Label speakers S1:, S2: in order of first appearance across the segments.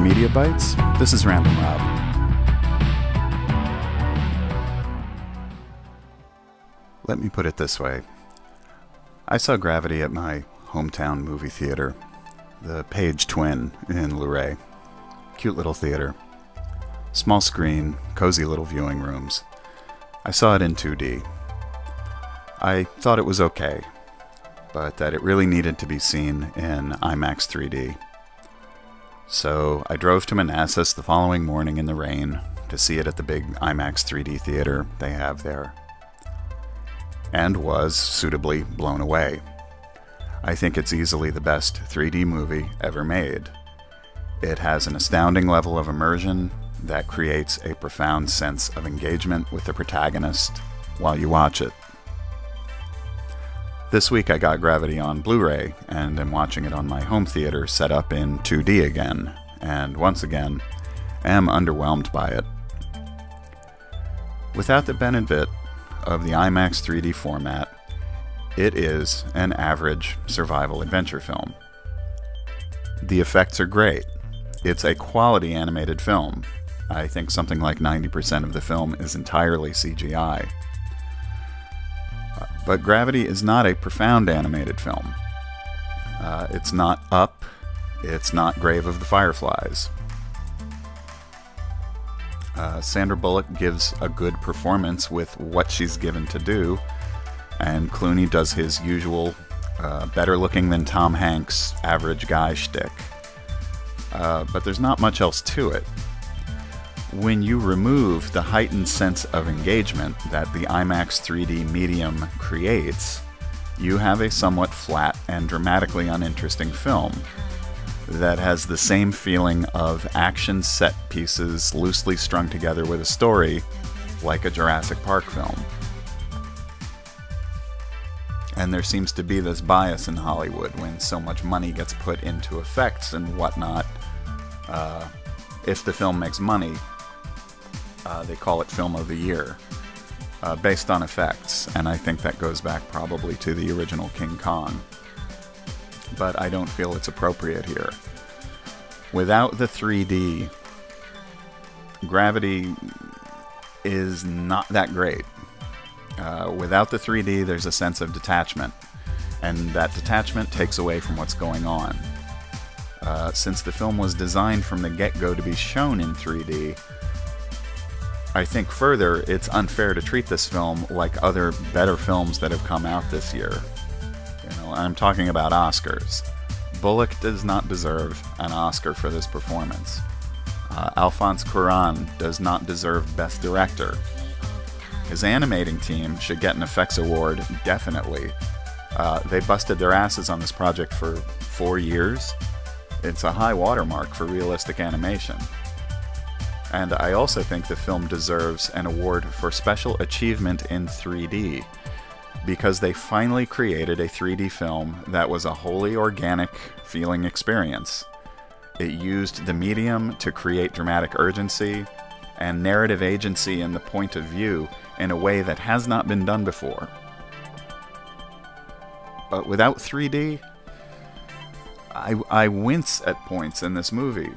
S1: Media Bites. This is Random Rob. Let me put it this way. I saw Gravity at my hometown movie theater, the Page Twin in Luray. Cute little theater. Small screen, cozy little viewing rooms. I saw it in 2D. I thought it was okay, but that it really needed to be seen in IMAX 3D. So I drove to Manassas the following morning in the rain to see it at the big IMAX 3D theater they have there, and was suitably blown away. I think it's easily the best 3D movie ever made. It has an astounding level of immersion that creates a profound sense of engagement with the protagonist while you watch it. This week I got Gravity on Blu-ray and am watching it on my home theater set up in 2D again, and once again am underwhelmed by it. Without the benefit of the IMAX 3D format, it is an average survival adventure film. The effects are great. It's a quality animated film. I think something like 90% of the film is entirely CGI. But Gravity is not a profound animated film. It's not Up. It's not Grave of the Fireflies. Sandra Bullock gives a good performance with what she's given to do, and Clooney does his usual better looking than Tom Hanks average guy shtick. But there's not much else to it. When you remove the heightened sense of engagement that the IMAX 3D medium creates, you have a somewhat flat and dramatically uninteresting film that has the same feeling of action set pieces loosely strung together with a story, like a Jurassic Park film. And there seems to be this bias in Hollywood when so much money gets put into effects and whatnot. If the film makes money, they call it Film of the Year, based on effects, and I think that goes back probably to the original King Kong. But I don't feel it's appropriate here. Without the 3D, Gravity is not that great. Without the 3D, there's a sense of detachment, and that detachment takes away from what's going on. Since the film was designed from the get-go to be shown in 3D, I think further it's unfair to treat this film like other better films that have come out this year. I'm talking about Oscars. Bullock does not deserve an Oscar for this performance. Alphonse Cuarón does not deserve Best Director. His animating team should get an effects award, definitely. They busted their asses on this project for 4 years. It's a high watermark for realistic animation. And I also think the film deserves an award for special achievement in 3D, because they finally created a 3D film that was a wholly organic feeling experience. It used the medium to create dramatic urgency and narrative agency in the point of view in a way that has not been done before. But without 3D, I wince at points in this movie,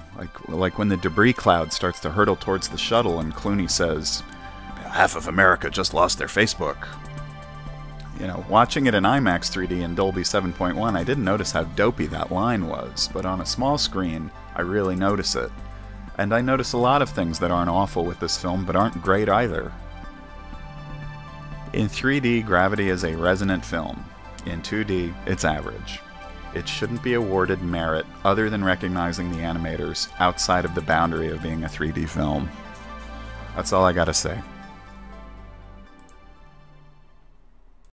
S1: like when the debris cloud starts to hurtle towards the shuttle and Clooney says, "Half of America just lost their Facebook." Watching it in IMAX 3D in Dolby 7.1, I didn't notice how dopey that line was, but on a small screen, I really notice it. And I notice a lot of things that aren't awful with this film, but aren't great either. In 3D, Gravity is a resonant film. In 2D, it's average. It shouldn't be awarded merit other than recognizing the animators outside of the boundary of being a 3D film. That's all I gotta say.